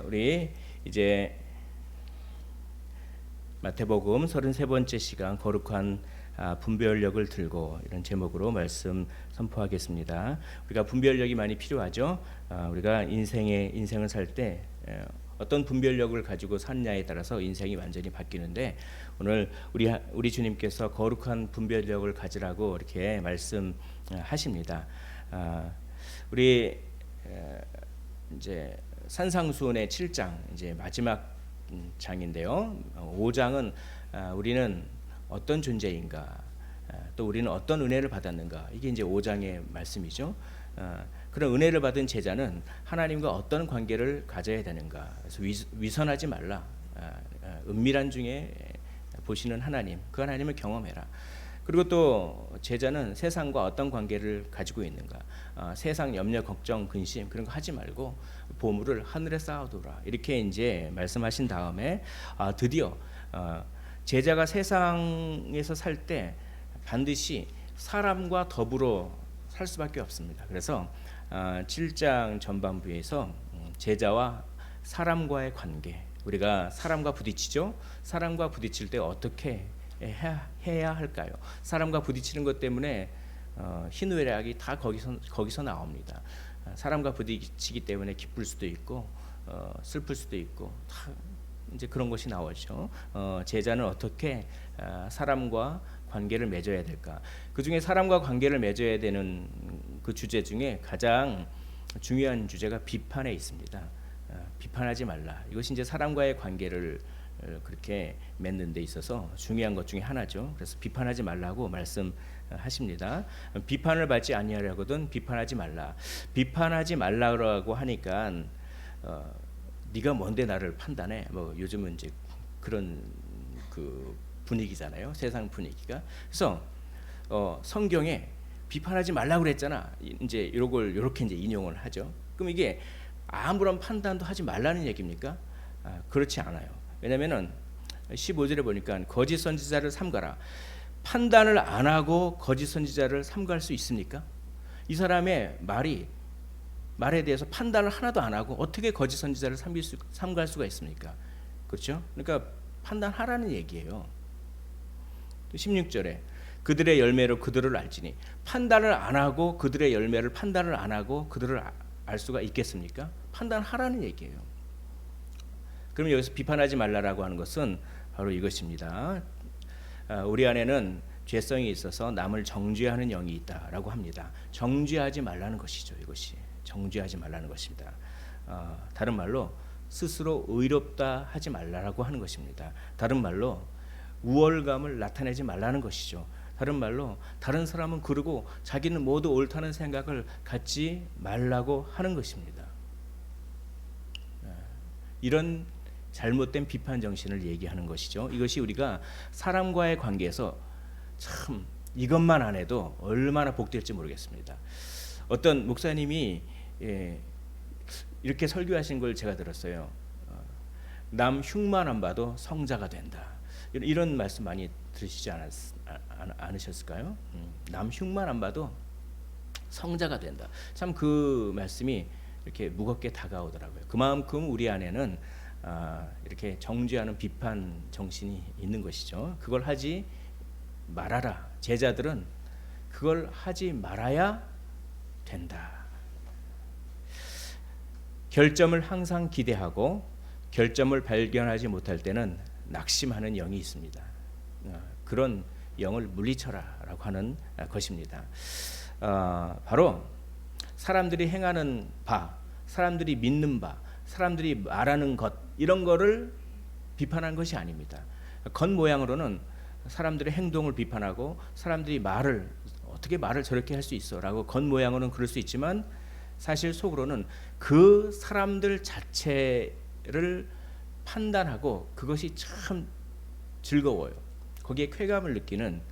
우리 이제 마태복음 33번째 시간 거룩한 분별력을 들고 이런 제목으로 말씀 선포하겠습니다. 우리가 분별력이 많이 필요하죠. 우리가 인생을 살 때 어떤 분별력을 가지고 사느냐에 따라서 인생이 완전히 바뀌는데 오늘 우리 주님께서 거룩한 분별력을 가지라고 이렇게 말씀하십니다. 우리 이제 산상수훈의 7장 이제 마지막 장인데요. 5장은 우리는 어떤 존재인가, 또 우리는 어떤 은혜를 받았는가, 이게 이제 5장의 말씀이죠. 그런 은혜를 받은 제자는 하나님과 어떤 관계를 가져야 되는가. 그래서 위선하지 말라. 은밀한 중에 보시는 하나님, 그 하나님을 경험해라. 그리고 또 제자는 세상과 어떤 관계를 가지고 있는가. 세상 염려, 걱정, 근심 그런 거 하지 말고 보물을 하늘에 쌓아두라. 이렇게 이제 말씀하신 다음에 드디어 제자가 세상에서 살 때 반드시 사람과 더불어 살 수밖에 없습니다. 그래서 7장 전반부에서 제자와 사람과의 관계, 우리가 사람과 부딪히죠. 사람과 부딪힐 때 어떻게 해야 할까요? 사람과 부딪히는 것 때문에 희노애락이 다 거기서 나옵니다. 사람과 부딪히기 때문에 기쁠 수도 있고 슬플 수도 있고 다 이제 그런 것이 나오죠. 제자는 어떻게 사람과 관계를 맺어야 될까? 그 중에 사람과 관계를 맺어야 되는 그 주제 중에 가장 중요한 주제가 비판에 있습니다. 비판하지 말라. 이것이 이제 사람과의 관계를 그렇게 맺는 데 있어서 중요한 것 중에 하나죠. 그래서 비판하지 말라고 말씀하십니다. 비판을 받지 아니하려거든 비판하지 말라. 비판하지 말라고 하니까 네가 뭔데 나를 판단해? 뭐 요즘은 이제 그런 그 분위기잖아요. 세상 분위기가. 그래서 성경에 비판하지 말라고 그랬잖아. 이제 이렇게 이제 인용을 하죠. 그럼 이게 아무런 판단도 하지 말라는 얘기입니까? 그렇지 않아요. 왜냐면은 15절에 보니까 거짓 선지자를 삼가라. 판단을 안 하고 거짓 선지자를 삼갈 수 있습니까? 이 사람의 말에 대해서 판단을 하나도 안 하고 어떻게 거짓 선지자를 삼갈 수가 있습니까? 그렇죠? 그러니까 판단하라는 얘기예요. 16절에 그들의 열매로 그들을 알지니, 판단을 안 하고 그들의 열매를 판단을 안 하고 그들을 알 수가 있겠습니까? 판단하라는 얘기예요. 그럼 여기서 비판하지 말라라고 하는 것은 바로 이것입니다. 우리 안에는 죄성이 있어서 남을 정죄하는 영이 있다라고 합니다. 정죄하지 말라는 것이죠. 이것이 정죄하지 말라는 것입니다. 다른 말로 스스로 의롭다 하지 말라라고 하는 것입니다. 다른 말로 우월감을 나타내지 말라는 것이죠. 다른 말로 다른 사람은 그러고 자기는 모두 옳다는 생각을 갖지 말라고 하는 것입니다. 이런 잘못된 비판 정신을 얘기하는 것이죠. 이것이 우리가 사람과의 관계에서 참 이것만 안 해도 얼마나 복될지 모르겠습니다. 어떤 목사님이 이렇게 설교하신 걸 제가 들었어요. 남 흉만 안 봐도 성자가 된다. 이런 말씀 많이 들으시지 않으셨을까요? 남 흉만 안 봐도 성자가 된다. 참 그 말씀이 이렇게 무겁게 다가오더라고요. 그만큼 우리 안에는 이렇게 정죄하는 비판 정신이 있는 것이죠. 그걸 하지 말아라. 제자들은 그걸 하지 말아야 된다. 결점을 항상 기대하고 결점을 발견하지 못할 때는 낙심하는 영이 있습니다. 그런 영을 물리쳐라라고 하는 것입니다. 바로 사람들이 행하는 바, 사람들이 믿는 바, 사람들이 말하는 것, 이런 거를 비판한 것이 아닙니다. 겉모양으로는 사람들의 행동을 비판하고 사람들이 어떻게 말을 저렇게 할 수 있어 라고 겉모양으로는 그럴 수 있지만 사실 속으로는 그 사람들 자체를 판단하고 그것이 참 즐거워요. 거기에 쾌감을 느끼는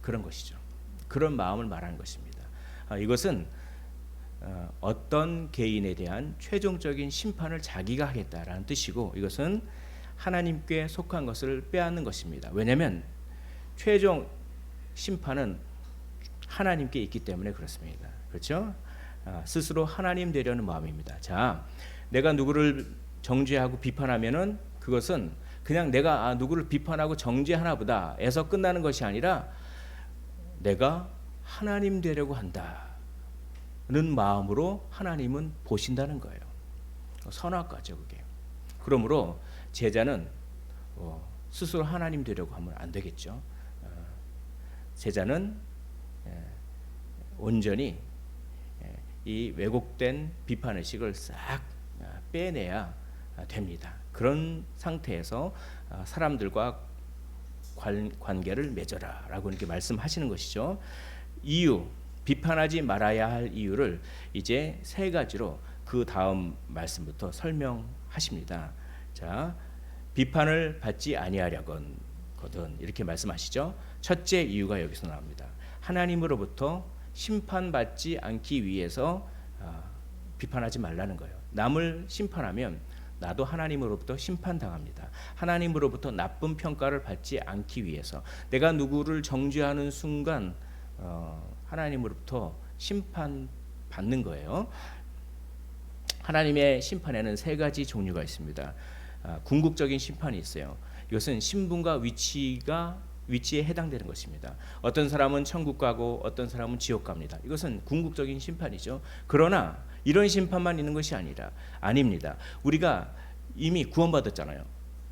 그런 것이죠. 그런 마음을 말하는 것입니다. 이것은 어떤 개인에 대한 최종적인 심판을 자기가 하겠다라는 뜻이고, 이것은 하나님께 속한 것을 빼앗는 것입니다. 왜냐하면 최종 심판은 하나님께 있기 때문에 그렇습니다. 그렇죠? 스스로 하나님 되려는 마음입니다. 자, 내가 누구를 정죄하고 비판하면은 그것은 그냥 내가 누구를 비판하고 정죄하나 보다에서 끝나는 것이 아니라 내가 하나님 되려고 한다는 마음으로 하나님은 보신다는 거예요. 선악과죠 그게. 그러므로 제자는 스스로 하나님 되려고 하면 안 되겠죠. 제자는 온전히 이 왜곡된 비판의식을 싹 빼내야 됩니다. 그런 상태에서 사람들과 관계를 맺어라라고 이렇게 말씀하시는 것이죠. 이유, 비판하지 말아야 할 이유를 이제 세 가지로 그 다음 말씀부터 설명하십니다. 자, 비판을 받지 아니하려거든 이렇게 말씀하시죠. 첫째 이유가 여기서 나옵니다. 하나님으로부터 심판받지 않기 위해서 비판하지 말라는 거예요. 남을 심판하면 나도 하나님으로부터 심판당합니다. 하나님으로부터 나쁜 평가를 받지 않기 위해서 내가 누구를 정죄하는 순간 하나님으로부터 심판받는 거예요. 하나님의 심판에는 세 가지 종류가 있습니다. 궁극적인 심판이 있어요. 이것은 신분과 위치에 해당되는 것입니다. 어떤 사람은 천국 가고 어떤 사람은 지옥 갑니다. 이것은 궁극적인 심판이죠. 그러나 이런 심판만 있는 것이 아닙니다. 우리가 이미 구원받았잖아요.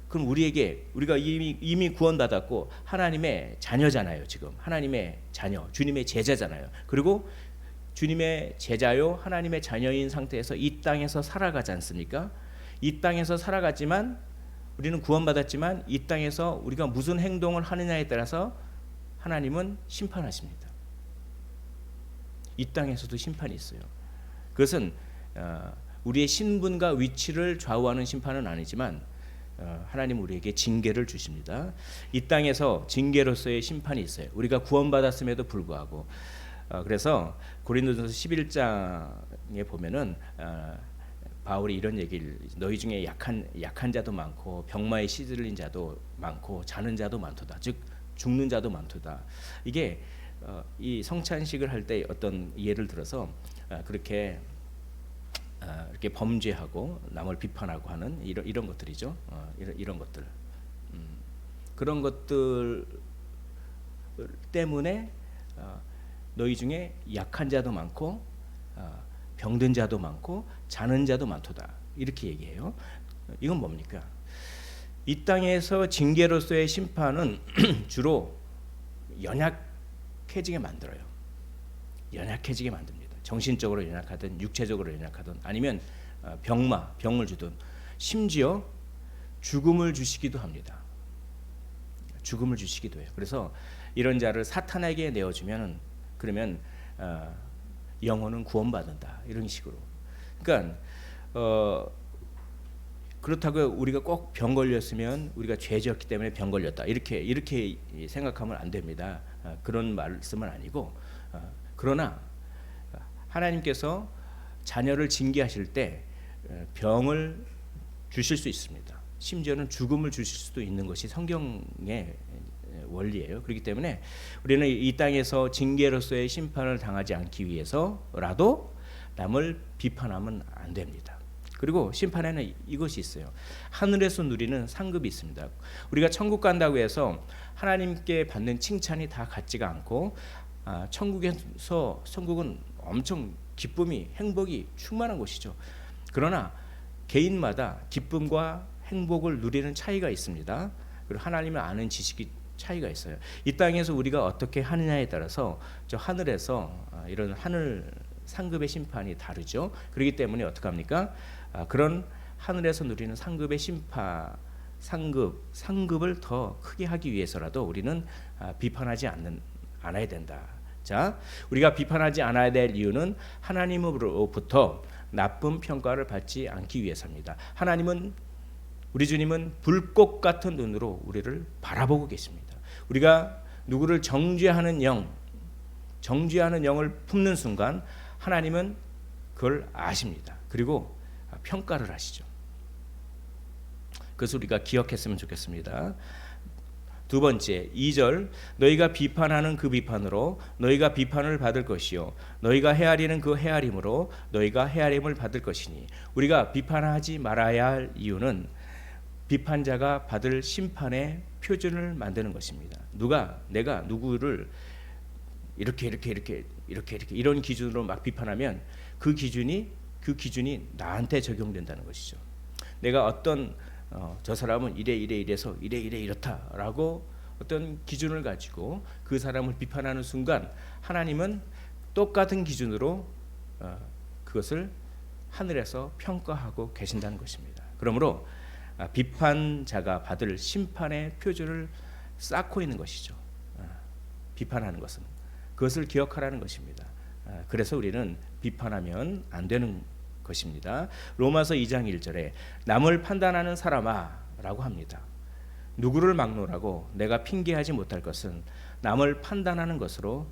그럼 우리가 이미 구원받았고 하나님의 자녀잖아요. 지금 하나님의 자녀, 주님의 제자잖아요. 그리고 주님의 제자요 하나님의 자녀인 상태에서 이 땅에서 살아가지 않습니까? 이 땅에서 살아가지만 우리는 구원받았지만 이 땅에서 우리가 무슨 행동을 하느냐에 따라서 하나님은 심판하십니다. 이 땅에서도 심판이 있어요. 그것은 우리의 신분과 위치를 좌우하는 심판은 아니지만 하나님 우리에게 징계를 주십니다. 이 땅에서 징계로서의 심판이 있어요. 우리가 구원받았음에도 불구하고 그래서 고린도전서 11장에 보면은 바울이 이런 얘기를 너희 중에 약한 자도 많고 병마에 시들린 자도 많고 자는 자도 많도다. 즉 죽는 자도 많도다. 이게 이 성찬식을 할 때 어떤 예를 들어서 그렇게 이렇게 범죄하고 남을 비판하고 하는 이런 것들이죠. 이런 것들 그런 것들 때문에 너희 중에 약한 자도 많고 병든 자도 많고 자는 자도 많도다 이렇게 얘기해요. 이건 뭡니까? 이 땅에서 징계로서의 심판은 주로 연약해지게 만들어요. 연약해지게 만듭니다. 정신적으로 연약하든 육체적으로 연약하든 아니면 병을 주든 심지어 죽음을 주시기도 합니다. 죽음을 주시기도 해요. 그래서 이런 자를 사탄에게 내어주면 그러면 영혼은 구원받는다 이런 식으로. 그러니까 그렇다고 우리가 꼭 병 걸렸으면 우리가 죄졌기 때문에 병 걸렸다 이렇게 생각하면 안 됩니다. 그런 말씀은 아니고 그러나 하나님께서 자녀를 징계하실 때 병을 주실 수 있습니다. 심지어는 죽음을 주실 수도 있는 것이 성경의 원리예요. 그렇기 때문에 우리는 이 땅에서 징계로서의 심판을 당하지 않기 위해서라도 남을 비판하면 안 됩니다. 그리고 심판에는 이것이 있어요. 하늘에서 누리는 상급이 있습니다. 우리가 천국 간다고 해서 하나님께 받는 칭찬이 다 같지가 않고 천국은 엄청 기쁨이 행복이 충만한 곳이죠. 그러나 개인마다 기쁨과 행복을 누리는 차이가 있습니다. 그리고 하나님을 아는 지식이 차이가 있어요. 이 땅에서 우리가 어떻게 하느냐에 따라서 저 하늘에서 이런 하늘 상급의 심판이 다르죠. 그렇기 때문에 어떻게 합니까? 그런 하늘에서 누리는 상급의 상급을 더 크게 하기 위해서라도 우리는 비판하지 않아야 된다. 자, 우리가 비판하지 않아야 될 이유는 하나님으로부터 나쁜 평가를 받지 않기 위해서입니다. 우리 주님은 불꽃 같은 눈으로 우리를 바라보고 계십니다. 우리가 누구를 정죄하는 영을 품는 순간 하나님은 그걸 아십니다. 그리고 평가를 하시죠. 그래서 우리가 기억했으면 좋겠습니다. 두 번째 2절 너희가 비판하는 그 비판으로 너희가 비판을 받을 것이요 너희가 헤아리는 그 헤아림으로 너희가 헤아림을 받을 것이니 우리가 비판하지 말아야 할 이유는 비판자가 받을 심판의 표준을 만드는 것입니다. 내가 누구를 이렇게 이런 기준으로 막 비판하면 그 기준이 나한테 적용된다는 것이죠. 내가 저 사람은 이래서 이렇다라고 어떤 기준을 가지고 그 사람을 비판하는 순간 하나님은 똑같은 기준으로 그것을 하늘에서 평가하고 계신다는 것입니다. 그러므로 비판자가 받을 심판의 표준을 쌓고 있는 것이죠. 비판하는 것은 그것을 기억하라는 것입니다. 그래서 우리는 비판하면 안 되는 것입니다. 로마서 2장 1절에 남을 판단하는 사람아 라고 합니다. 누구를 막론하고 내가 핑계하지 못할 것은 남을 판단하는 것으로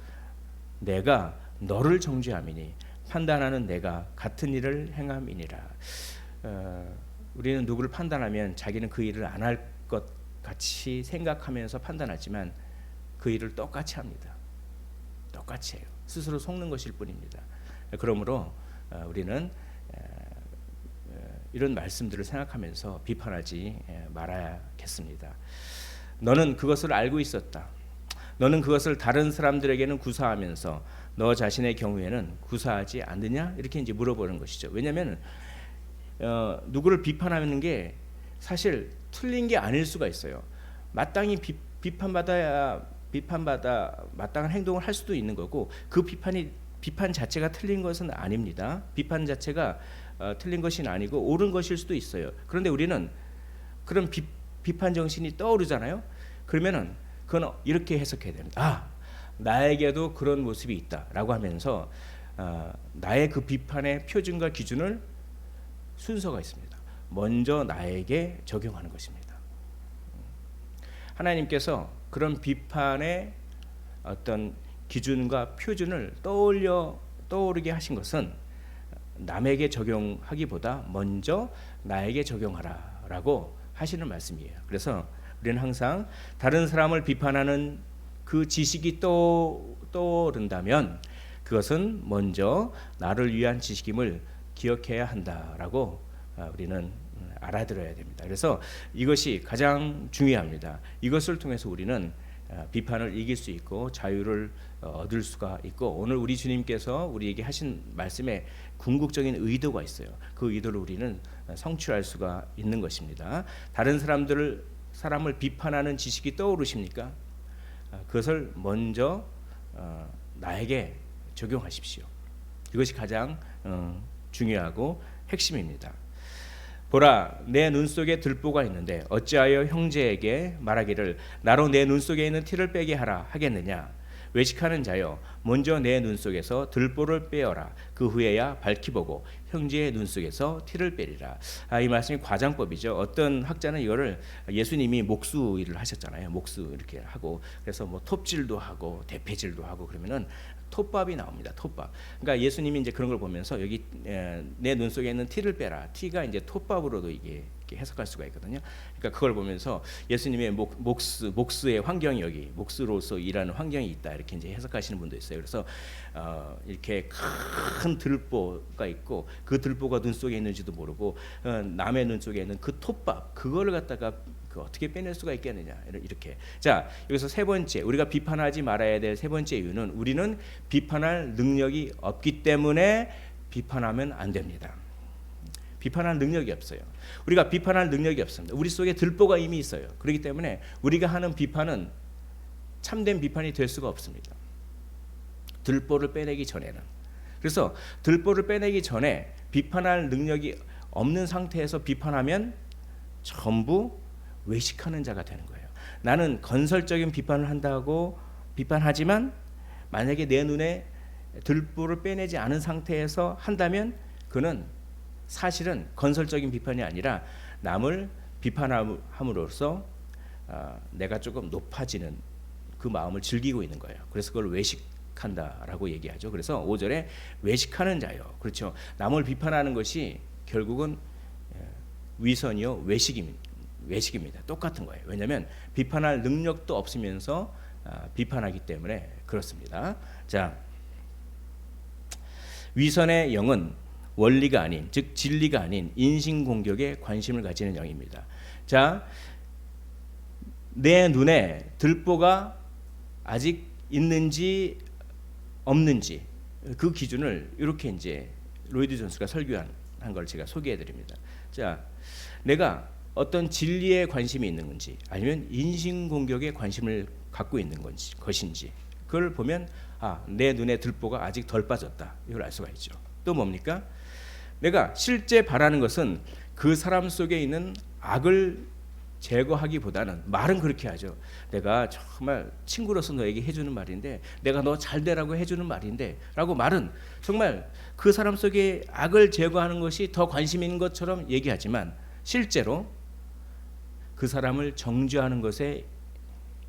내가 너를 정죄함이니 판단하는 내가 같은 일을 행함이니라. 우리는 누구를 판단하면 자기는 그 일을 안 할 것 같이 생각하면서 판단하지만 그 일을 똑같이 합니다. 똑같이 해요. 스스로 속는 것일 뿐입니다. 그러므로 우리는 이런 말씀들을 생각하면서 비판하지 말아야겠습니다. 너는 그것을 알고 있었다. 너는 그것을 다른 사람들에게는 구사하면서 너 자신의 경우에는 구사하지 않느냐? 이렇게 이제 물어보는 것이죠. 왜냐하면 누구를 비판하는 게 사실 틀린 게 아닐 수가 있어요. 마땅히 비판받아 마땅한 행동을 할 수도 있는 거고 그 비판 자체가 틀린 것은 아닙니다. 비판 자체가 틀린 것이 아니고 옳은 것일 수도 있어요. 그런데 우리는 그런 비판 정신이 떠오르잖아요. 그러면은 그건 이렇게 해석해야 됩니다. 나에게도 그런 모습이 있다라고 하면서 나의 그 비판의 표준과 기준을 순서가 있습니다. 먼저 나에게 적용하는 것입니다. 하나님께서 그런 비판의 어떤 기준과 표준을 떠오르게 하신 것은 남에게 적용하기보다 먼저 나에게 적용하라라고 하시는 말씀이에요. 그래서 우리는 항상 다른 사람을 비판하는 그 지식이 떠오른다면 그것은 먼저 나를 위한 지식임을 기억해야 한다라고 우리는 알아들어야 됩니다. 그래서 이것이 가장 중요합니다. 이것을 통해서 우리는 비판을 이길 수 있고 자유를 얻을 수가 있고 오늘 우리 주님께서 우리에게 하신 말씀에 궁극적인 의도가 있어요. 그 의도를 우리는 성취할 수가 있는 것입니다. 다른 사람을 비판하는 지식이 떠오르십니까? 그것을 먼저 나에게 적용하십시오. 이것이 가장 중요하고 핵심입니다. 보라, 내 눈 속에 들보가 있는데 어찌하여 형제에게 말하기를 나로 내 눈 속에 있는 티를 빼게 하라 하겠느냐? 외식하는 자여, 먼저 내 눈 속에서 들보를 빼어라. 그 후에야 밝히 보고 형제의 눈 속에서 티를 빼리라. 이 말씀이 과장법이죠. 어떤 학자는 이거를 예수님이 목수 일을 하셨잖아요. 목수 이렇게 하고 그래서 뭐 톱질도 하고 대패질도 하고 그러면은 톱밥이 나옵니다. 톱밥. 그러니까 예수님이 이제 그런 걸 보면서 여기 내 눈 속에 있는 티를 빼라. 티가 이제 톱밥으로도 이게 해석할 수가 있거든요. 그러니까 그걸 보면서 예수님의 목수의 환경이 여기 목수로서 일하는 환경이 있다 이렇게 이제 해석하시는 분도 있어요. 그래서 이렇게 큰 들보가 있고 그 들보가 눈 속에 있는지도 모르고 남의 눈 속에 있는 그 톱밥 그거를 갖다가 어떻게 빼낼 수가 있겠느냐 이렇게. 자, 여기서 세 번째 우리가 비판하지 말아야 될 세 번째 이유는 우리는 비판할 능력이 없기 때문에 비판하면 안 됩니다. 비판할 능력이 없어요. 우리가 비판할 능력이 없습니다. 우리 속에 들보가 이미 있어요. 그렇기 때문에 우리가 하는 비판은 참된 비판이 될 수가 없습니다. 들보를 빼내기 전에는. 그래서 들보를 빼내기 전에 비판할 능력이 없는 상태에서 비판하면 전부 외식하는 자가 되는 거예요. 나는 건설적인 비판을 한다고 비판하지만 만약에 내 눈에 들보를 빼내지 않은 상태에서 한다면 그는 사실은 건설적인 비판이 아니라 남을 비판함으로써 내가 조금 높아지는 그 마음을 즐기고 있는 거예요. 그래서 그걸 외식한다라고 얘기하죠. 그래서 5절에 외식하는 자요. 그렇죠. 남을 비판하는 것이 결국은 위선이요 외식입니다. 외식입니다. 똑같은 거예요. 왜냐하면 비판할 능력도 없으면서 비판하기 때문에 그렇습니다. 자, 위선의 영은 원리가 아닌, 즉 진리가 아닌 인신공격에 관심을 가지는 영입니다. 자, 내 눈에 들보가 아직 있는지 없는지 그 기준을 이렇게 이제 로이드 존스가 설교한 걸 제가 소개해 드립니다. 자, 내가 어떤 진리에 관심이 있는 건지 아니면 인신공격에 관심을 갖고 있는 것인지 그걸 보면 내 눈에 들보가 아직 덜 빠졌다, 이걸 알 수가 있죠. 또 뭡니까? 내가 실제 바라는 것은 그 사람 속에 있는 악을 제거하기보다는, 말은 그렇게 하죠. 내가 정말 친구로서 너에게 해주는 말인데, 내가 너 잘 되라고 해주는 말인데 라고 말은 정말 그 사람 속에 악을 제거하는 것이 더 관심 있는 것처럼 얘기하지만 실제로 그 사람을 정죄하는 것에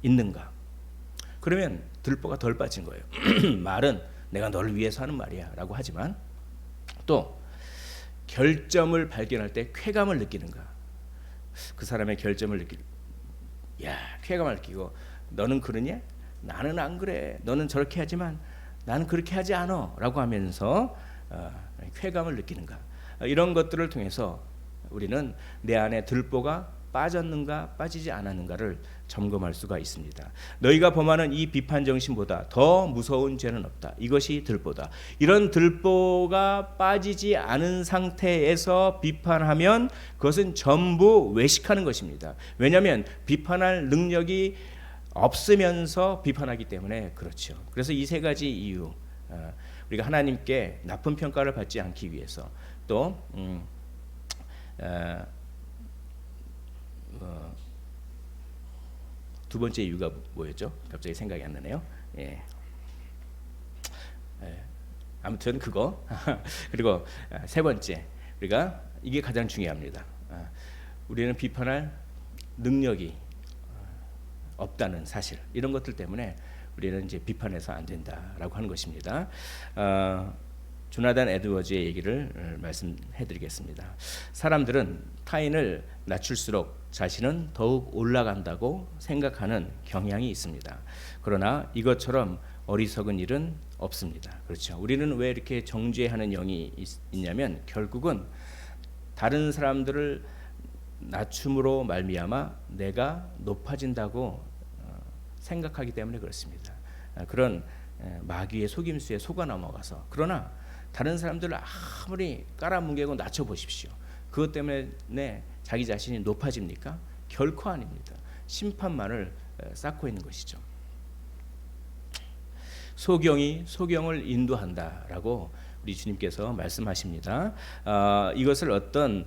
있는가? 그러면 들보가 덜 빠진 거예요. 말은 내가 너를 위해서 하는 말이야 라고 하지만 또 결점을 발견할 때 쾌감을 느끼는가? 그 사람의 결점을 쾌감을 느끼고, 너는 그러냐? 나는 안 그래. 너는 저렇게 하지만 나는 그렇게 하지 않아 라고 하면서 쾌감을 느끼는가? 이런 것들을 통해서 우리는 내 안에 들보가 빠졌는가 빠지지 않았는가를 점검할 수가 있습니다. 너희가 범하는 이 비판 정신보다 더 무서운 죄는 없다. 이것이 들보다. 이런 들보가 빠지지 않은 상태에서 비판하면 그것은 전부 외식하는 것입니다. 왜냐하면 비판할 능력이 없으면서 비판하기 때문에 그렇죠. 그래서 이 세 가지 이유, 우리가 하나님께 나쁜 평가를 받지 않기 위해서, 또 두 번째 이유가 뭐였죠? 갑자기 생각이 안 나네요. 아무튼 그거 그리고 세 번째, 우리가 이게 가장 중요합니다. 우리는 비판할 능력이 없다는 사실, 이런 것들 때문에 우리는 이제 비판해서 안 된다라고 하는 것입니다. 조나단 에드워즈의 얘기를 말씀해드리겠습니다. 사람들은 타인을 낮출수록 자신은 더욱 올라간다고 생각하는 경향이 있습니다. 그러나 이것처럼 어리석은 일은 없습니다. 그렇죠. 우리는 왜 이렇게 정죄하는 영이 있냐면 결국은 다른 사람들을 낮춤으로 말미암아 내가 높아진다고 생각하기 때문에 그렇습니다. 그런 마귀의 속임수에 속아 넘어가서, 그러나 다른 사람들을 아무리 깔아뭉개고 낮춰보십시오. 그것 때문에 자기 자신이 높아집니까? 결코 아닙니다. 심판만을 쌓고 있는 것이죠. 소경이 소경을 인도한다라고 우리 주님께서 말씀하십니다. 이것을 어떤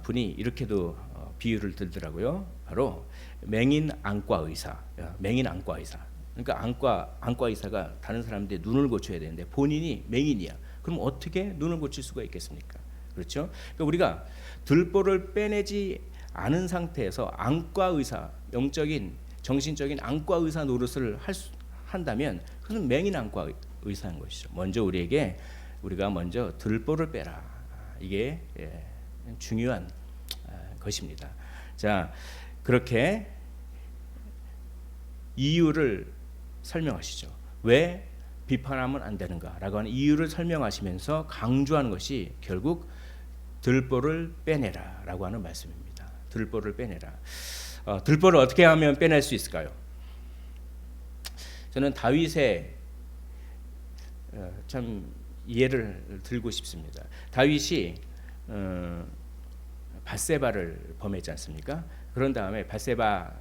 분이 이렇게도 비유를 들더라고요. 바로 맹인 안과 의사. 맹인 안과 의사. 그러니까 안과 의사가 다른 사람들의 눈을 고쳐야 되는데 본인이 맹인이야. 그럼 어떻게 눈을 고칠 수가 있겠습니까? 그렇죠? 그러니까 우리가 들보를 빼내지 않은 상태에서 안과 의사, 영적인 정신적인 안과 의사 노릇을 한다면 그것은 맹인 안과 의사인 것이죠. 먼저 우리가 먼저 들보를 빼라. 이게 중요한 것입니다. 자, 그렇게 이유를 설명하시죠. 왜 비판하면 안 되는가라고 하는 이유를 설명하시면서 강조하는 것이 결국 들보를 빼내라라고 하는 말씀입니다. 들보를 빼내라. 들보를 어떻게 하면 빼낼 수 있을까요? 저는 다윗의 참 예를 들고 싶습니다. 다윗이 밧세바를 범했지 않습니까? 그런 다음에 밧세바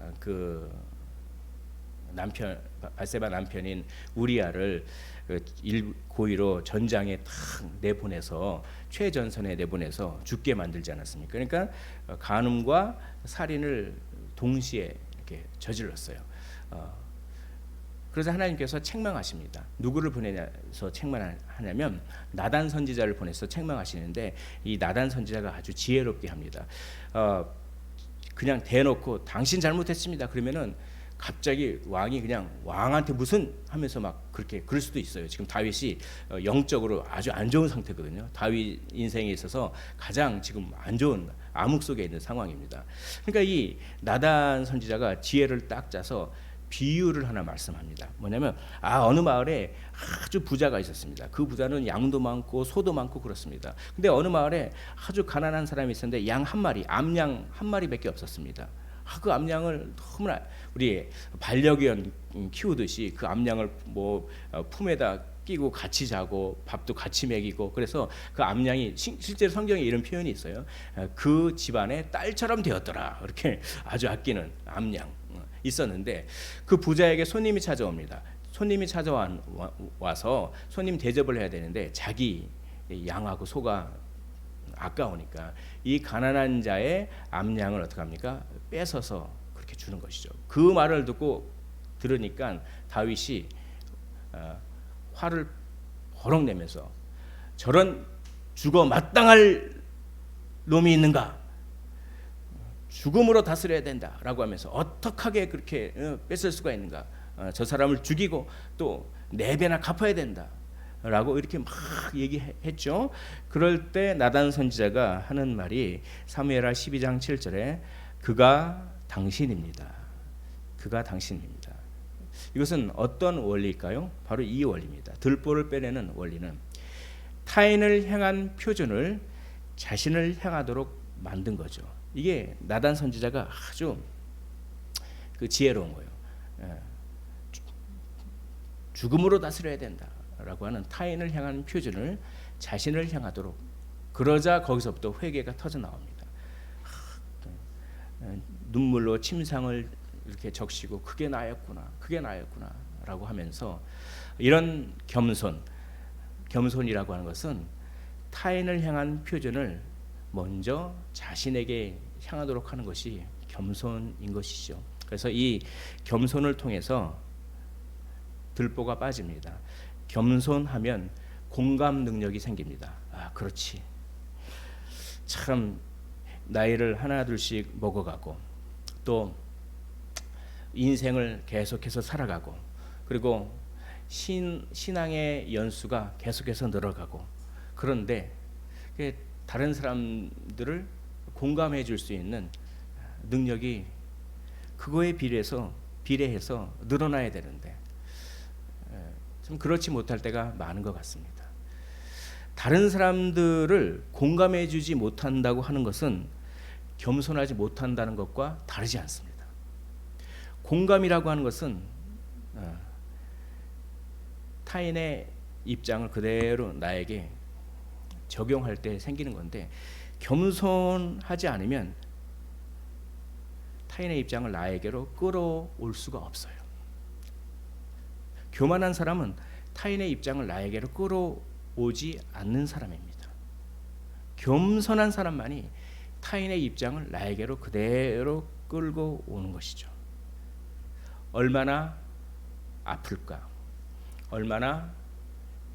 남편인 우리아를 고의로 전장에 탁 내보내서 최전선에 내보내서 죽게 만들지 않았습니까? 그러니까 간음과 살인을 동시에 이렇게 저질렀어요. 그래서 하나님께서 책망하십니다. 누구를 보내서 책망하냐면 나단 선지자를 보내서 책망하시는데, 이 나단 선지자가 아주 지혜롭게 합니다. 그냥 대놓고 당신 잘못했습니다. 그러면은 갑자기 왕이 그냥 왕한테 무슨 하면서 막 그렇게 그럴 수도 있어요. 지금 다윗이 영적으로 아주 안 좋은 상태거든요. 다윗 인생에 있어서 가장 지금 안 좋은 암흑 속에 있는 상황입니다. 그러니까 이 나단 선지자가 지혜를 딱 짜서 비유를 하나 말씀합니다. 뭐냐면 어느 마을에 아주 부자가 있었습니다. 그 부자는 양도 많고 소도 많고 그렇습니다. 근데 어느 마을에 아주 가난한 사람이 있었는데 양 한 마리, 암양 한 마리밖에 없었습니다. 그 암양을 너무나 우리 반려견 키우듯이 그 암양을 품에다 끼고 같이 자고 밥도 같이 먹이고, 그래서 그 암양이 실제로 성경에 이런 표현이 있어요. 그 집안의 딸처럼 되었더라. 이렇게 아주 아끼는 암양 있었는데, 그 부자에게 손님이 찾아옵니다. 손님이 찾아와서 손님 대접을 해야 되는데 자기 양하고 소가 아까우니까 이 가난한 자의 암양을 어떻게 합니까? 뺏어서 그렇게 주는 것이죠. 그 말을 들으니까 다윗이 화를 버럭 내면서 저런 죽어 마땅할 놈이 있는가? 죽음으로 다스려야 된다라고 하면서 어떡하게 그렇게 뺏을 수가 있는가? 저 사람을 죽이고 또 4배나 갚아야 된다라고 이렇게 막 얘기했죠. 그럴 때 나단 선지자가 하는 말이 사무엘하 12장 7절에 그가 당신입니다. 그가 당신입니다. 이것은 어떤 원리일까요? 바로 이 원리입니다. 들보를 빼내는 원리는 타인을 향한 표준을 자신을 향하도록 만든 거죠. 이게 나단 선지자가 아주 그 지혜로운 거예요. 죽음으로 다스려야 된다라고 하는 타인을 향한 표준을 자신을 향하도록, 그러자 거기서부터 회개가 터져 나옵니다. 눈물로 침상을 이렇게 적시고 그게 나였구나, 그게 나였구나라고 하면서 이런 겸손이라고 하는 것은 타인을 향한 표준을 먼저 자신에게 향하도록 하는 것이 겸손인 것이죠. 그래서 이 겸손을 통해서 들보가 빠집니다. 겸손하면 공감 능력이 생깁니다. 그렇지. 참 나이를 하나둘씩 먹어가고 또 인생을 계속해서 살아가고, 그리고 신앙의 연수가 계속해서 늘어가고, 그런데 다른 사람들을 공감해 줄 수 있는 능력이 그거에 비례해서 늘어나야 되는데 좀 그렇지 못할 때가 많은 것 같습니다. 다른 사람들을 공감해 주지 못한다고 하는 것은 겸손하지 못한다는 것과 다르지 않습니다. 공감이라고 하는 것은 타인의 입장을 그대로 나에게 적용할 때 생기는 건데, 겸손하지 않으면 타인의 입장을 나에게로 끌어올 수가 없어요. 교만한 사람은 타인의 입장을 나에게로 끌어오지 않는 사람입니다. 겸손한 사람만이 타인의 입장을 나에게로 그대로 끌고 오는 것이죠. 얼마나 아플까? 얼마나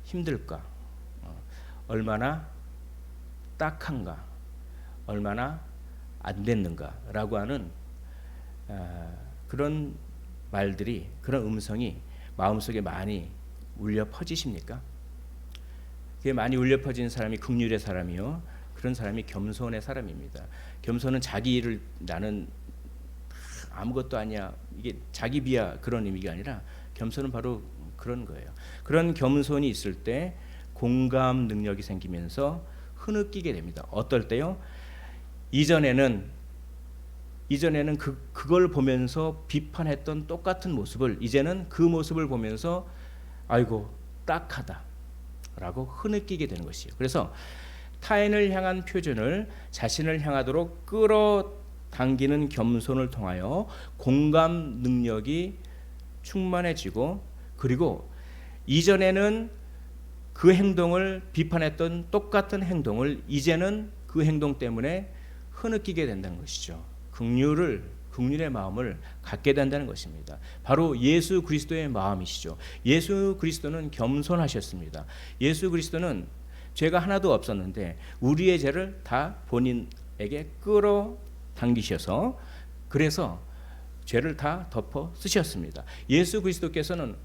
힘들까? 얼마나 딱한가? 얼마나 안 됐는가라고 하는 그런 말들이, 그런 음성이 마음속에 많이 울려 퍼지십니까? 그게 많이 울려 퍼진 사람이 긍휼의 사람이요, 그런 사람이 겸손의 사람입니다. 겸손은 자기 일을 나는 아무것도 아니야, 이게 자기 비하 그런 의미가 아니라 겸손은 바로 그런 거예요. 그런 겸손이 있을 때 공감 능력이 생기면서 흐느끼게 됩니다. 어떨 때요? 이전에는 그걸 보면서 비판했던 똑같은 모습을 이제는 그 모습을 보면서 아이고 딱하다라고 흐느끼게 되는 것이에요. 그래서 타인을 향한 표준을 자신을 향하도록 끌어당기는 겸손을 통하여 공감 능력이 충만해지고, 그리고 이전에는 그 행동을 비판했던 똑같은 행동을 이제는 그 행동 때문에 흐느끼게 된다는 것이죠. 긍휼의 마음을 갖게 된다는 것입니다. 바로 예수 그리스도의 마음이시죠. 예수 그리스도는 겸손하셨습니다. 예수 그리스도는 죄가 하나도 없었는데 우리의 죄를 다 본인에게 끌어당기셔서, 그래서 죄를 다 덮어 쓰셨습니다. 예수 그리스도께서는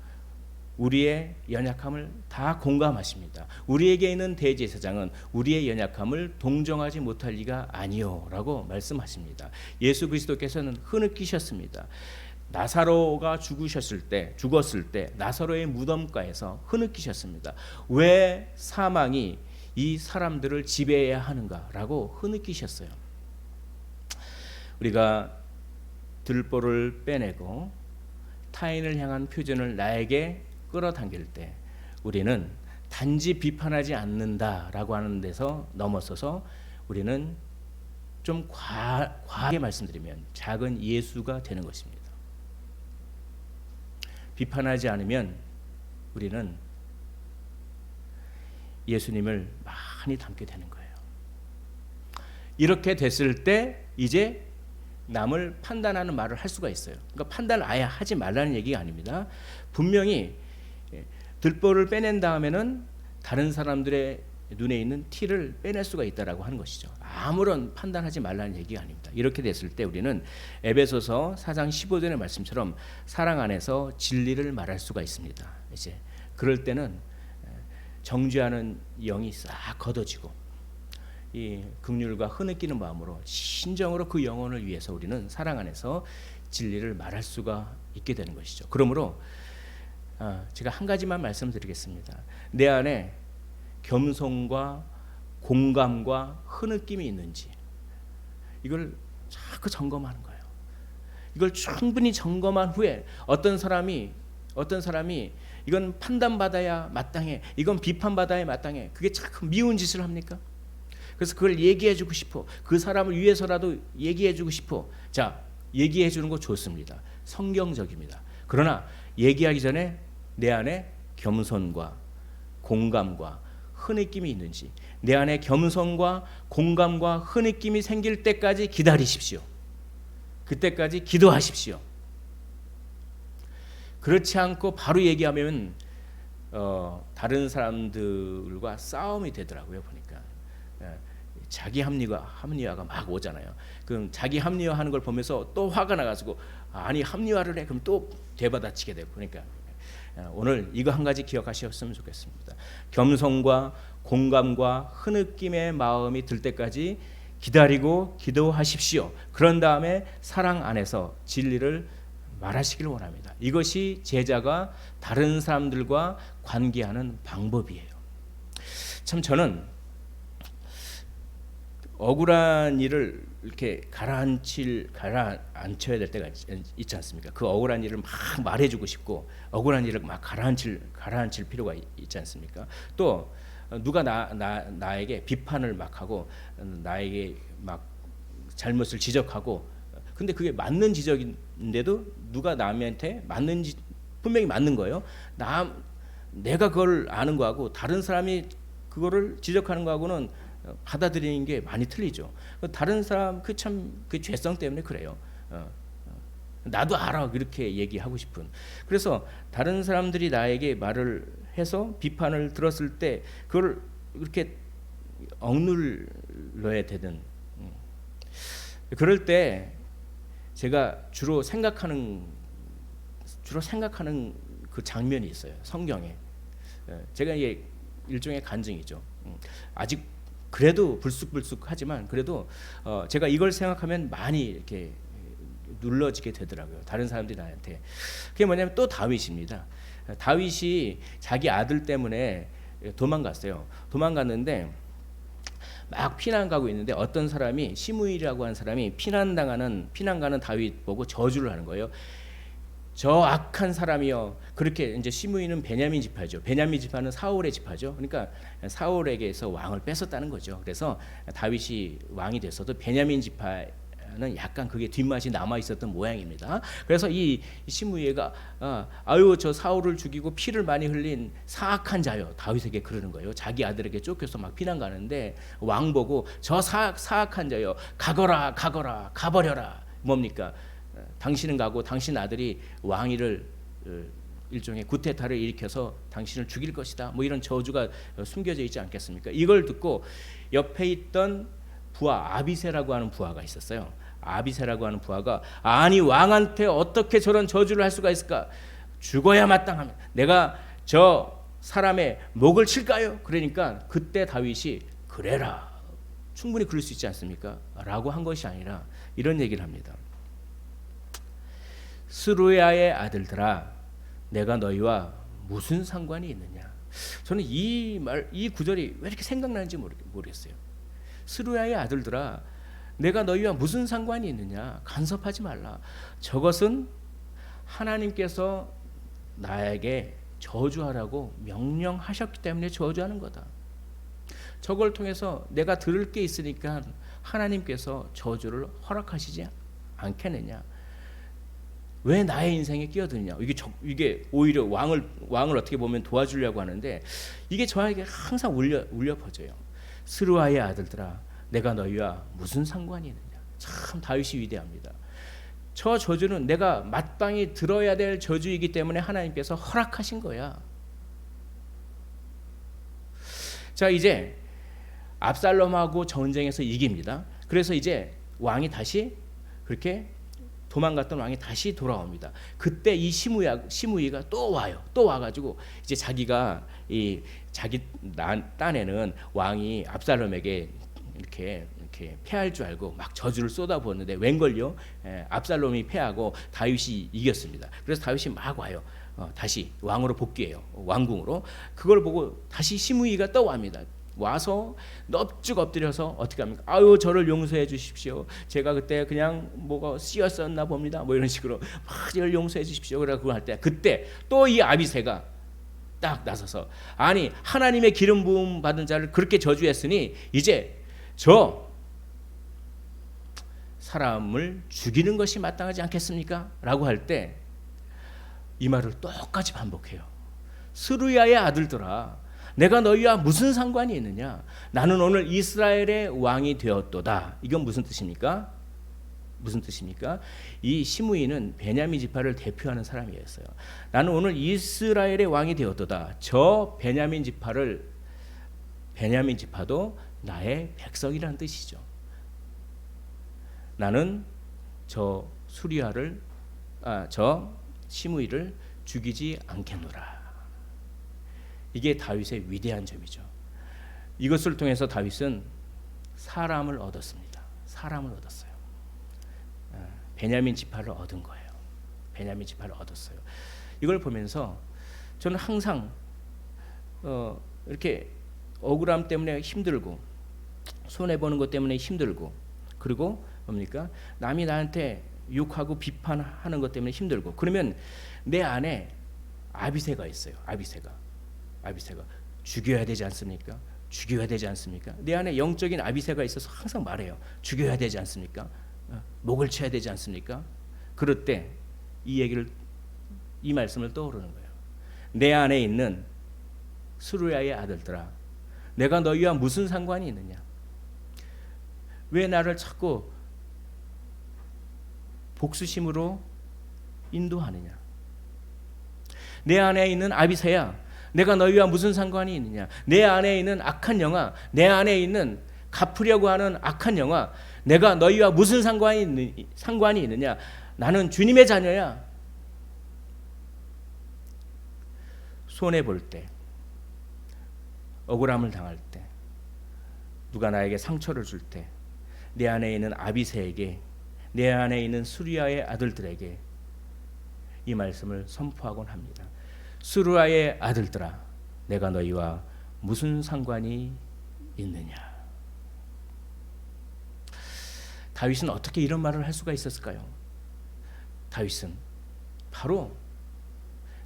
우리의 연약함을 다 공감하십니다. 우리에게 있는 대제사장은 우리의 연약함을 동정하지 못할 리가 아니요라고 말씀하십니다. 예수 그리스도께서는 흐느끼셨습니다. 나사로가 죽었을 때 나사로의 무덤가에서 흐느끼셨습니다. 왜 사망이 이 사람들을 지배해야 하는가라고 흐느끼셨어요. 우리가 들보를 빼내고 타인을 향한 표준을 나에게 끌어당길 때 우리는 단지 비판하지 않는다라고 하는 데서 넘어서서 우리는 좀 과하게 말씀드리면 작은 예수가 되는 것입니다. 비판하지 않으면 우리는 예수님을 많이 닮게 되는 거예요. 이렇게 됐을 때 이제 남을 판단하는 말을 할 수가 있어요. 그러니까 판단을 아예 하지 말라는 얘기가 아닙니다. 분명히 들보를 빼낸 다음에는 다른 사람들의 눈에 있는 티를 빼낼 수가 있다라고 하는 것이죠. 아무런 판단하지 말라는 얘기가 아닙니다. 이렇게 됐을 때 우리는 에베소서 4장 15절의 말씀처럼 사랑 안에서 진리를 말할 수가 있습니다. 이제 그럴 때는 정죄하는 영이 싹 걷어지고 이 긍휼과 흐느끼는 마음으로 신정으로 그 영혼을 위해서 우리는 사랑 안에서 진리를 말할 수가 있게 되는 것이죠. 그러므로 제가 한 가지만 말씀드리겠습니다. 내 안에 겸손과 공감과 흐느낌이 있는지 이걸 자꾸 점검하는 거예요. 이걸 충분히 점검한 후에 어떤 사람이 이건 판단받아야 마땅해, 이건 비판받아야 마땅해, 그게 참 미운 짓을 합니까? 그래서 그걸 얘기해주고 싶어. 그 사람을 위해서라도 얘기해주고 싶어. 자, 얘기해주는 거 좋습니다. 성경적입니다. 그러나 얘기하기 전에 내 안에 겸손과 공감과 흐느낌이 있는지, 내 안에 겸손과 공감과 흐느낌이 생길 때까지 기다리십시오. 그때까지 기도하십시오. 그렇지 않고 바로 얘기하면 다른 사람들과 싸움이 되더라고요. 보니까 자기 합리화가 막 오잖아요. 그럼 자기 합리화하는 걸 보면서 또 화가 나가지고 아니 합리화를 해, 그럼 또 되받아치게 되고. 그러니까 오늘 이거 한 가지 기억하셨으면 좋겠습니다. 겸손과 공감과 흐느낌의 마음이 들 때까지 기다리고 기도하십시오. 그런 다음에 사랑 안에서 진리를 말하시길 원합니다. 이것이 제자가 다른 사람들과 관계하는 방법이에요. 참 저는 억울한 일을 이렇게 가라앉혀야 될 때가 있지 않습니까? 그 억울한 일을 막 말해주고 싶고 억울한 일을 막 가라앉힐 필요가 있지 않습니까? 또 누가 나에게 비판을 막 하고 나에게 막 잘못을 지적하고, 근데 그게 맞는 지적인데도 누가 남한테 분명히 맞는 거예요. 내가 그걸 아는 거하고 다른 사람이 그거를 지적하는 거하고는 받아들이는 게 많이 틀리죠. 다른 사람 그 죄성 때문에 그래요. 나도 알아 그렇게 얘기하고 싶은. 그래서 다른 사람들이 나에게 말을 해서 비판을 들었을 때 그걸 이렇게 억눌러야 되는. 그럴 때 제가 주로 생각하는 그 장면이 있어요. 성경에. 제가 이게 일종의 간증이죠. 아직 그래도 불쑥불쑥하지만 그래도 제가 이걸 생각하면 많이 이렇게 눌러지게 되더라고요. 다른 사람들이 나한테. 그게 뭐냐면 또 다윗입니다. 다윗이 자기 아들 때문에 도망갔어요. 도망갔는데 막 피난 가고 있는데 어떤 사람이 시므이라고 하는 사람이 피난 가는 다윗 보고 저주를 하는 거예요. 저 악한 사람이요. 그렇게 이제 시므이는 베냐민 지파죠. 베냐민 지파는 사울의 지파죠. 그러니까 사울에게서 왕을 뺏었다는 거죠. 그래서 다윗이 왕이 됐어도 베냐민 지파는 약간 그게 뒷맛이 남아 있었던 모양입니다. 그래서 이 시므이가 아유 저 사울을 죽이고 피를 많이 흘린 사악한 자요. 다윗에게 그러는 거예요. 자기 아들에게 쫓겨서 막 피난 가는데 왕 보고 저 사악한 자요. 가거라 가버려라. 뭡니까? 당신은 가고 당신 아들이 왕위를 일종의 구테타를 일으켜서 당신을 죽일 것이다. 뭐 이런 저주가 숨겨져 있지 않겠습니까? 이걸 듣고 옆에 있던 부하 아비새라고 하는 부하가 있었어요. 아비새라고 하는 부하가 아니 왕한테 어떻게 저런 저주를 할 수가 있을까? 죽어야 마땅하면 내가 저 사람의 목을 칠까요? 그러니까 그때 다윗이 그래라. 충분히 그럴 수 있지 않습니까? 라고 한 것이 아니라 이런 얘기를 합니다. 스루야의 아들들아 내가 너희와 무슨 상관이 있느냐. 저는 이 구절이 왜 이렇게 생각나는지 모르겠어요. 스루야의 아들들아 내가 너희와 무슨 상관이 있느냐. 간섭하지 말라. 저것은 하나님께서 나에게 저주하라고 명령하셨기 때문에 저주하는 거다. 저걸 통해서 내가 들을 게 있으니까 하나님께서 저주를 허락하시지 않겠느냐. 왜 나의 인생에 끼어드느냐. 이게 오히려 왕을 어떻게 보면 도와주려고 하는데 이게 저에게 항상 울려 퍼져요. 스루아의 아들들아 내가 너희와 무슨 상관이 있느냐. 참 다윗이 위대합니다. 저 저주는 내가 마땅히 들어야 될 저주이기 때문에 하나님께서 허락하신 거야. 자, 이제 압살롬하고 전쟁에서 이깁니다. 그래서 이제 왕이 다시 그렇게 도망갔던 왕이 다시 돌아옵니다. 그때 이 시므이가 또 와요. 또 와가지고 이제 자기가 자기 딴에는 왕이 압살롬에게 이렇게 패할 줄 알고 막 저주를 쏟아부었는데 웬걸요? 압살롬이 패하고 다윗이 이겼습니다. 그래서 다윗이 막 와요. 다시 왕으로 복귀해요. 왕궁으로. 그걸 보고 다시 시므이가 또 옵니다. 와서 넙죽 엎드려서 어떻게 합니까? 아유 저를 용서해 주십시오. 제가 그때 그냥 뭐가 씨였었나 봅니다. 뭐 이런 식으로 막 저를 용서해 주십시오. 그래 그거 할 때 그때 또 이 아비새가 딱 나서서 아니 하나님의 기름 부음 받은 자를 그렇게 저주했으니 이제 저 사람을 죽이는 것이 마땅하지 않겠습니까? 라고 할 때 이 말을 똑같이 반복해요. 스루야의 아들들아 내가 너희와 무슨 상관이 있느냐. 나는 오늘 이스라엘의 왕이 되었도다. 이건 무슨 뜻입니까? 무슨 뜻입니까? 이 시므이는 베냐민 지파를 대표하는 사람이었어요. 나는 오늘 이스라엘의 왕이 되었도다. 저 베냐민 지파도 나의 백성이라는 뜻이죠. 나는 저 저 시므이를 죽이지 않겠노라. 이게 다윗의 위대한 점이죠. 이것을 통해서 다윗은 사람을 얻었습니다. 사람을 얻었어요. 베냐민 지파를 얻은 거예요. 베냐민 지파를 얻었어요. 이걸 보면서 저는 항상 이렇게 억울함 때문에 힘들고 손해보는 것 때문에 힘들고 그리고 뭡니까? 남이 나한테 욕하고 비판하는 것 때문에 힘들고 그러면 내 안에 아비새가 있어요. 아비새가 죽여야 되지 않습니까? 죽여야 되지 않습니까? 내 안에 영적인 아비새가 있어서 항상 말해요. 죽여야 되지 않습니까? 목을 쳐야 되지 않습니까? 그럴 때 이 말씀을 떠오르는 거예요. 내 안에 있는 스루야의 아들들아 내가 너희와 무슨 상관이 있느냐. 왜 나를 자꾸 복수심으로 인도하느냐. 내 안에 있는 아비새야 내가 너희와 무슨 상관이 있느냐. 내 안에 있는 악한 영아 내 안에 있는 갚으려고 하는 악한 영아 내가 너희와 무슨 상관이 있느냐. 나는 주님의 자녀야. 손해볼 때 억울함을 당할 때 누가 나에게 상처를 줄 때 내 안에 있는 아비새에게 내 안에 있는 수리아의 아들들에게 이 말씀을 선포하곤 합니다. 수르아의 아들들아 내가 너희와 무슨 상관이 있느냐. 다윗은 어떻게 이런 말을 할 수가 있었을까요? 다윗은 바로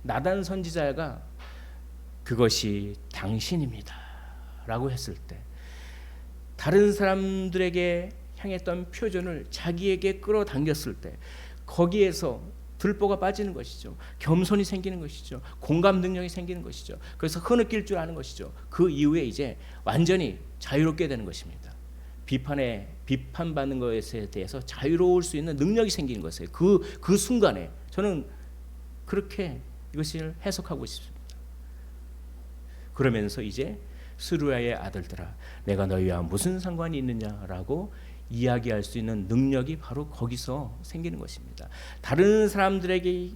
나단 선지자가 그것이 당신입니다 라고 했을 때 다른 사람들에게 향했던 표준을 자기에게 끌어당겼을 때 거기에서 들보가 빠지는 것이죠. 겸손이 생기는 것이죠. 공감 능력이 생기는 것이죠. 그래서 흐느낄 줄 아는 것이죠. 그 이후에 이제 완전히 자유롭게 되는 것입니다. 비판받는 것에 대해서 자유로울 수 있는 능력이 생기는 것이에요. 그 순간에 저는 그렇게 이것을 해석하고 싶습니다. 그러면서 이제 스루야의 아들들아, 내가 너희와 무슨 상관이 있느냐라고 이야기할 수 있는 능력이 바로 거기서 생기는 것입니다. 다른 사람들에게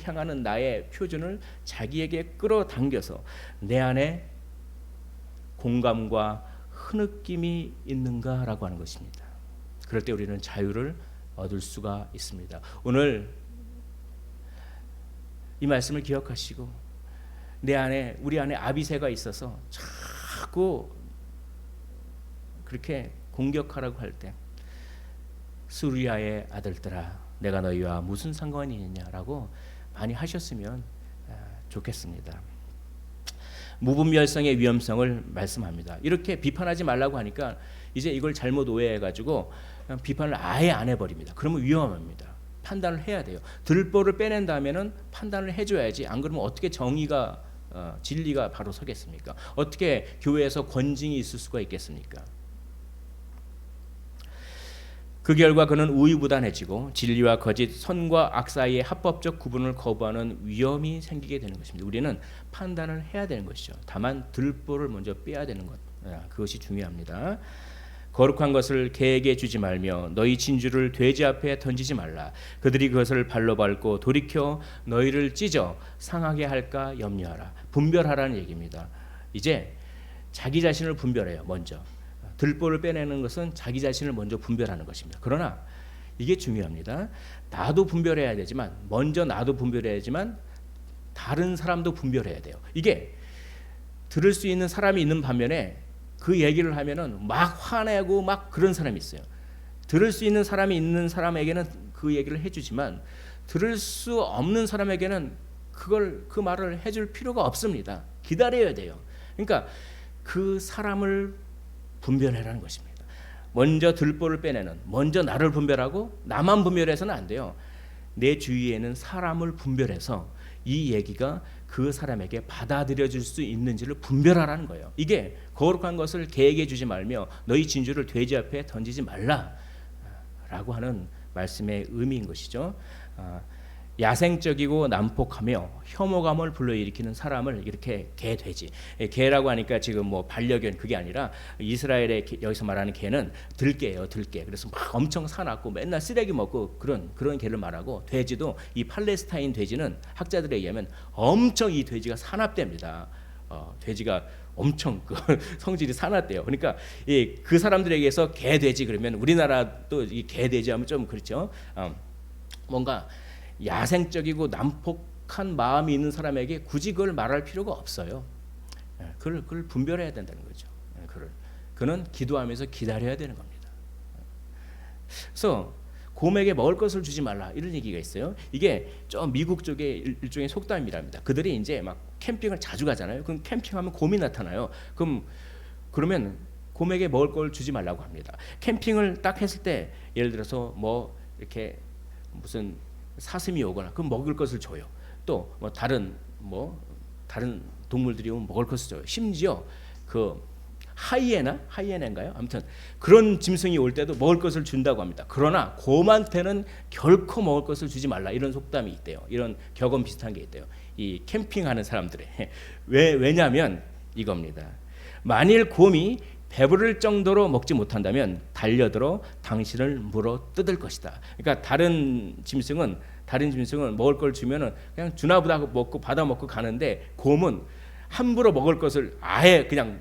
향하는 나의 표준을 자기에게 끌어당겨서 내 안에 공감과 흐느낌이 있는가라고 하는 것입니다. 그럴 때 우리는 자유를 얻을 수가 있습니다. 오늘 이 말씀을 기억하시고 우리 안에 아비새가 있어서 자꾸 그렇게 공격하라고 할 때 수리아의 아들들아, 내가 너희와 무슨 상관이 있느냐라고 많이 하셨으면 좋겠습니다. 무분별성의 위험성을 말씀합니다. 이렇게 비판하지 말라고 하니까 이제 이걸 잘못 오해해가지고 그냥 비판을 아예 안 해버립니다. 그러면 위험합니다. 판단을 해야 돼요. 들보를 빼낸 다음에는 판단을 해줘야지. 안 그러면 어떻게 정의가 진리가 바로 서겠습니까? 어떻게 교회에서 권징이 있을 수가 있겠습니까? 그 결과 그는 우유부단해지고 진리와 거짓, 선과 악 사이의 합법적 구분을 거부하는 위험이 생기게 되는 것입니다. 우리는 판단을 해야 되는 것이죠. 다만 들보를 먼저 빼야 되는 것, 그것이 중요합니다. 거룩한 것을 개에게 주지 말며 너희 진주를 돼지 앞에 던지지 말라. 그들이 그것을 발로 밟고 돌이켜 너희를 찢어 상하게 할까 염려하라. 분별하라는 얘기입니다. 이제 자기 자신을 분별해요. 먼저 들보를 빼내는 것은 자기 자신을 먼저 분별하는 것입니다. 그러나 이게 중요합니다. 나도 분별해야 되지만, 먼저 나도 분별해야지만 다른 사람도 분별해야 돼요. 이게 들을 수 있는 사람이 있는 반면에 그 얘기를 하면은 막 화내고 막 그런 사람이 있어요. 들을 수 있는 사람이 있는 사람에게는 그 얘기를 해주지만 들을 수 없는 사람에게는 그 말을 해줄 필요가 없습니다. 기다려야 돼요. 그러니까 그 사람을 분별해라는 것입니다. 먼저 들보를 빼내는, 먼저 나를 분별하고 나만 분별해서는 안 돼요. 내 주위에는 사람을 분별해서 이 얘기가 그 사람에게 받아들여질 수 있는지를 분별하라는 거예요. 이게 거룩한 것을 개에게 주지 말며 너희 진주를 돼지 앞에 던지지 말라라고 하는 말씀의 의미인 것이죠. 야생적이고 난폭하며 혐오감을 불러일으키는 사람을 이렇게 개, 돼지, 개라고 하니까 지금 뭐 반려견 그게 아니라 이스라엘의 여기서 말하는 개는 들개예요, 들개. 그래서 막 엄청 사납고 맨날 쓰레기 먹고 그런 개를 말하고, 돼지도 이 팔레스타인 돼지는 학자들에 의하면 엄청 이 돼지가 사납답니다. 돼지가 엄청 성질이 사납대요. 그러니까 그 사람들에게서 개, 돼지 그러면 우리나라도 이 개, 돼지 하면 좀 그렇죠. 뭔가 야생적이고 난폭한 마음이 있는 사람에게 굳이 그걸 말할 필요가 없어요. 그걸 분별해야 된다는 거죠. 그는 기도하면서 기다려야 되는 겁니다. 그래서 곰에게 먹을 것을 주지 말라 이런 얘기가 있어요. 이게 좀 미국 쪽의 일종의 속담이랍니다. 그들이 이제 막 캠핑을 자주 가잖아요. 그럼 캠핑하면 곰이 나타나요. 그러면 곰에게 먹을 걸 주지 말라고 합니다. 캠핑을 딱 했을 때 예를 들어서 뭐 이렇게 무슨 사슴이 오거나 그럼 먹을 것을 줘요. 또 뭐 다른 동물들이 오면 먹을 것을 줘요. 심지어 그 하이에나인가요? 아무튼 그런 짐승이 올 때도 먹을 것을 준다고 합니다. 그러나 곰한테는 결코 먹을 것을 주지 말라 이런 속담이 있대요. 이런 격언 비슷한 게 있대요. 이 캠핑하는 사람들의 왜냐하면 이겁니다. 만일 곰이 배부를 정도로 먹지 못한다면 달려들어 당신을 물어 뜯을 것이다. 그러니까 다른 짐승은 먹을 걸 주면은 그냥 주나보다 먹고 받아 먹고 가는데, 곰은 함부로 먹을 것을 아예 그냥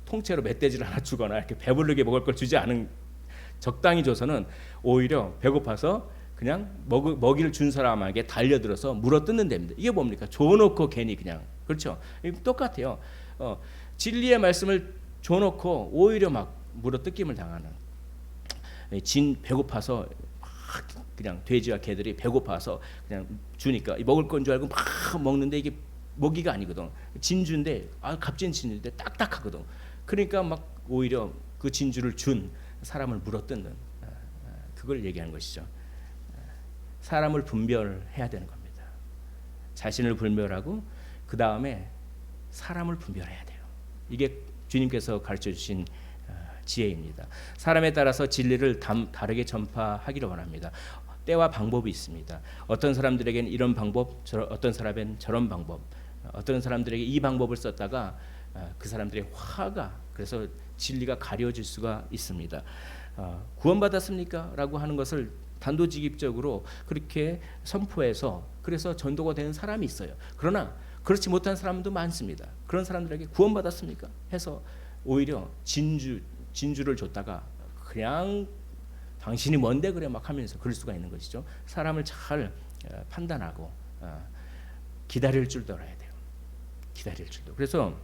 통째로 멧돼지를 하나 주거나 이렇게 배부르게 먹을 걸 주지 않은, 적당히 줘서는 오히려 배고파서 그냥 먹이를 준 사람에게 달려들어서 물어 뜯는 데입니다. 이게 뭡니까? 줘놓고 괜히 그냥, 그렇죠? 똑같아요. 진리의 말씀을 줘놓고 오히려 막 물어 뜯김을 당하는, 배고파서 그냥 돼지와 개들이 배고파서 그냥 주니까 먹을 건 줄 알고 막 먹는데 이게 먹이가 아니거든. 진주인데 값진 진주인데 딱딱하거든. 그러니까 막 오히려 그 진주를 준 사람을 물어 뜯는, 그걸 얘기하는 것이죠. 사람을 분별해야 되는 겁니다. 자신을 분별하고 그 다음에 사람을 분별해야 돼요. 이게 주님께서 가르쳐 주신 지혜입니다. 사람에 따라서 진리를 다르게 전파하기를 원합니다. 때와 방법이 있습니다. 어떤 사람들에게는 이런 방법, 어떤 사람엔 저런 방법, 어떤 사람들에게 이 방법을 썼다가 그 사람들의 화가 그래서 진리가 가려질 수가 있습니다. 구원받았습니까? 라고 하는 것을 단도직입적으로 그렇게 선포해서 그래서 전도가 되는 사람이 있어요. 그러나 그렇지 못한 사람도 많습니다. 그런 사람들에게 구원받았습니까? 해서 오히려 진주를 줬다가 그냥 당신이 뭔데 그래 막 하면서 그럴 수가 있는 것이죠. 사람을 잘 판단하고 기다릴 줄도 알아야 돼요. 기다릴 줄도. 그래서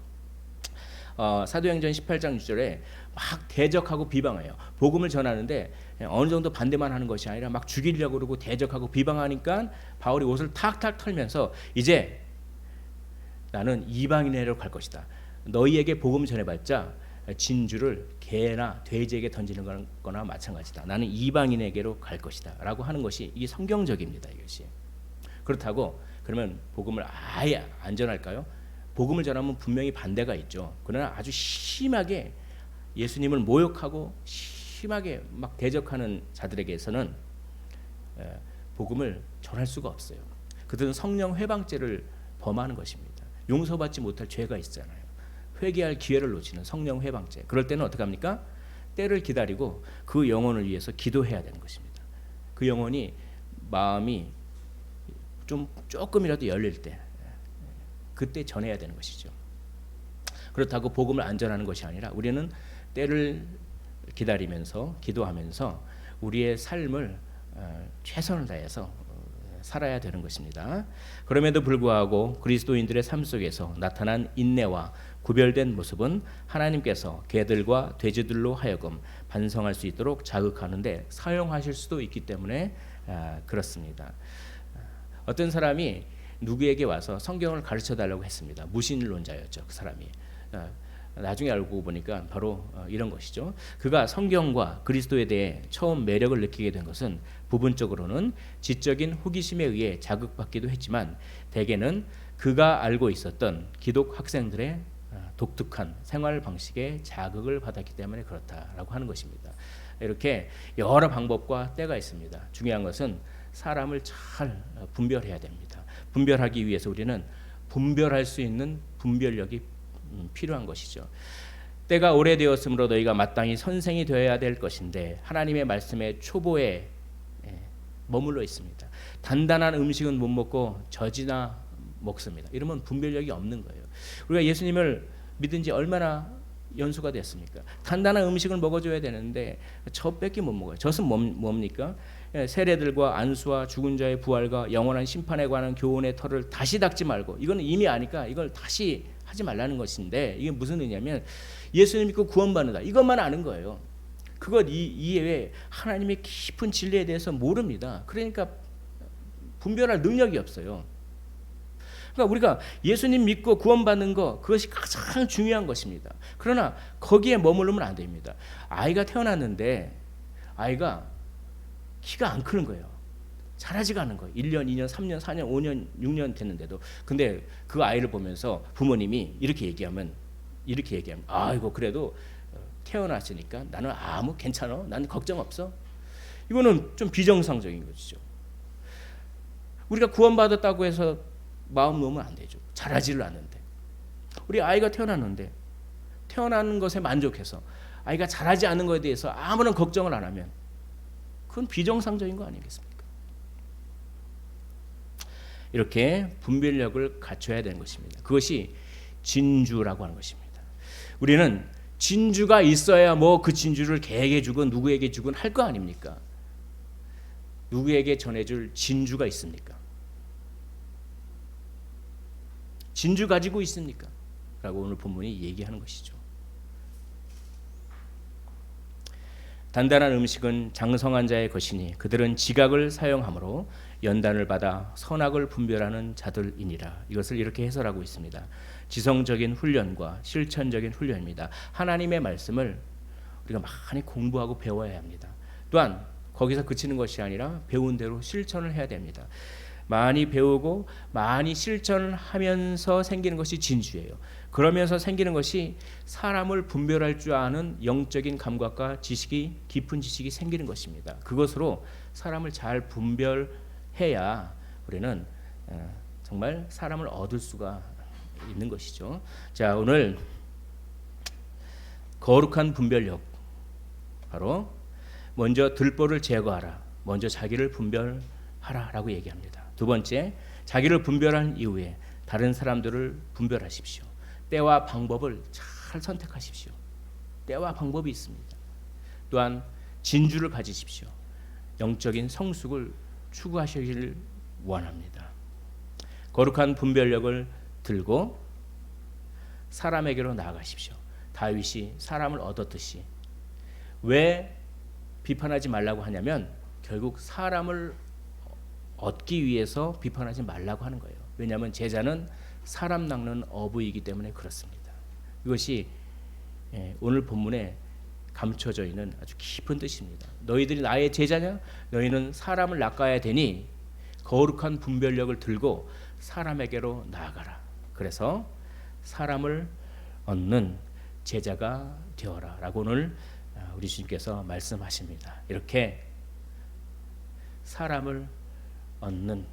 사도행전 18장 6절에 막 대적하고 비방해요. 복음을 전하는데 어느 정도 반대만 하는 것이 아니라 막 죽이려고 그러고 대적하고 비방하니까 바울이 옷을 탁탁 털면서 이제 나는 이방인에게로 갈 것이다. 너희에게 복음 전해봤자 진주를 개나 돼지에게 던지는 거나 마찬가지다. 나는 이방인에게로 갈 것이다. 라고 하는 것이 이게 성경적입니다. 이것이. 그렇다고 그러면 복음을 아예 안 전할까요? 복음을 전하면 분명히 반대가 있죠. 그러나 아주 심하게 예수님을 모욕하고 심하게 막 대적하는 자들에게서는 복음을 전할 수가 없어요. 그들은 성령 회방죄를 범하는 것입니다. 용서받지 못할 죄가 있잖아요. 회개할 기회를 놓치는 성령 회방죄. 그럴 때는 어떻게 합니까? 때를 기다리고 그 영혼을 위해서 기도해야 되는 것입니다. 그 영혼이 마음이 조금이라도 열릴 때 그때 전해야 되는 것이죠. 그렇다고 복음을 안 전하는 것이 아니라 우리는 때를 기다리면서 기도하면서 우리의 삶을 최선을 다해서 살아야 되는 것입니다. 그럼에도 불구하고 그리스도인들의 삶 속에서 나타난 인내와 구별된 모습은 하나님께서 개들과 돼지들로 하여금 반성할 수 있도록 자극하는데 사용하실 수도 있기 때문에 그렇습니다. 어떤 사람이 누구에게 와서 성경을 가르쳐 달라고 했습니다. 무신론자였죠. 그 사람이. 나중에 알고 보니까 바로 이런 것이죠. 그가 성경과 그리스도에 대해 처음 매력을 느끼게 된 것은 부분적으로는 지적인 호기심에 의해 자극받기도 했지만 대개는 그가 알고 있었던 기독 학생들의 독특한 생활 방식에 자극을 받았기 때문에 그렇다라고 하는 것입니다. 이렇게 여러 방법과 때가 있습니다. 중요한 것은 사람을 잘 분별해야 됩니다. 분별하기 위해서 우리는 분별할 수 있는 분별력이 필요한 것이죠. 때가 오래되었으므로 너희가 마땅히 선생이 되어야 될 것인데 하나님의 말씀의 초보에 머물러 있습니다. 단단한 음식은 못 먹고 젖이나 먹습니다. 이러면 분별력이 없는 거예요. 우리가 예수님을 믿은 지 얼마나 연수가 됐습니까? 단단한 음식을 먹어줘야 되는데 젖밖에 못 먹어요. 젖은 뭡니까? 세례들과 안수와 죽은 자의 부활과 영원한 심판에 관한 교훈의 털을 다시 닦지 말고, 이거는 이미 아니까 이걸 다시 하지 말라는 것인데, 이게 무슨 의미냐면 예수님 믿고 구원받는다, 이것만 아는 거예요. 그것 이외에 하나님의 깊은 진리에 대해서 모릅니다. 그러니까 분별할 능력이 없어요. 그러니까 우리가 예수님 믿고 구원받는 거, 그것이 가장 중요한 것입니다. 그러나 거기에 머무르면 안 됩니다. 아이가 태어났는데 아이가 키가 안 크는 거예요. 자라지가 않는 거예요. 1년, 2년, 3년, 4년, 5년, 6년 됐는데도. 근데 그 아이를 보면서 부모님이 이렇게 얘기하면 아이고 그래도 태어났으니까 나는 괜찮아. 나는 걱정 없어. 이거는 좀 비정상적인 것이죠. 우리가 구원받았다고 해서 마음 놓으면 안 되죠. 자라지를 않는데. 우리 아이가 태어났는데 태어나는 것에 만족해서 아이가 자라지 않는 것에 대해서 아무런 걱정을 안 하면 그건 비정상적인 거 아니겠습니까? 이렇게 분별력을 갖춰야 되는 것입니다. 그것이 진주라고 하는 것입니다. 우리는 진주가 있어야 뭐 그 진주를 개에게 주건 누구에게 주건 할 거 아닙니까? 누구에게 전해줄 진주가 있습니까? 진주 가지고 있습니까? 라고 오늘 본문이 얘기하는 것이죠. 단단한 음식은 장성한 자의 것이니 그들은 지각을 사용함으로 연단을 받아 선악을 분별하는 자들이니라. 이것을 이렇게 해설하고 있습니다. 지성적인 훈련과 실천적인 훈련입니다. 하나님의 말씀을 우리가 많이 공부하고 배워야 합니다. 또한 거기서 그치는 것이 아니라 배운 대로 실천을 해야 됩니다. 많이 배우고 많이 실천을 하면서 생기는 것이 진주예요. 그러면서 생기는 것이 사람을 분별할 줄 아는 영적인 감각과 지식이, 깊은 지식이 생기는 것입니다. 그것으로 사람을 잘 분별해야 우리는 정말 사람을 얻을 수가 있는 것이죠. 자, 오늘 거룩한 분별력, 바로 먼저 들보를 제거하라. 먼저 자기를 분별하라라고 얘기합니다. 두 번째, 자기를 분별한 이후에 다른 사람들을 분별하십시오. 때와 방법을 잘 선택하십시오. 때와 방법이 있습니다. 또한 진주를 가지십시오. 영적인 성숙을 추구하시기를 원합니다. 거룩한 분별력을 들고 사람에게로 나아가십시오. 다윗이 사람을 얻었듯이. 왜 비판하지 말라고 하냐면 결국 사람을 얻기 위해서 비판하지 말라고 하는 거예요. 왜냐하면 제자는 사람 낚는 어부이기 때문에 그렇습니다. 이것이 오늘 본문에 감춰져 있는 아주 깊은 뜻입니다. 너희들이 나의 제자냐? 너희는 사람을 낚아야 되니 거룩한 분별력을 들고 사람에게로 나아가라. 그래서 사람을 얻는 제자가 되어라 라고 오늘 우리 주님께서 말씀하십니다. 이렇게 사람을 얻는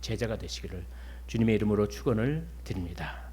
제자가 되시기를 주님의 이름으로 축원을 드립니다.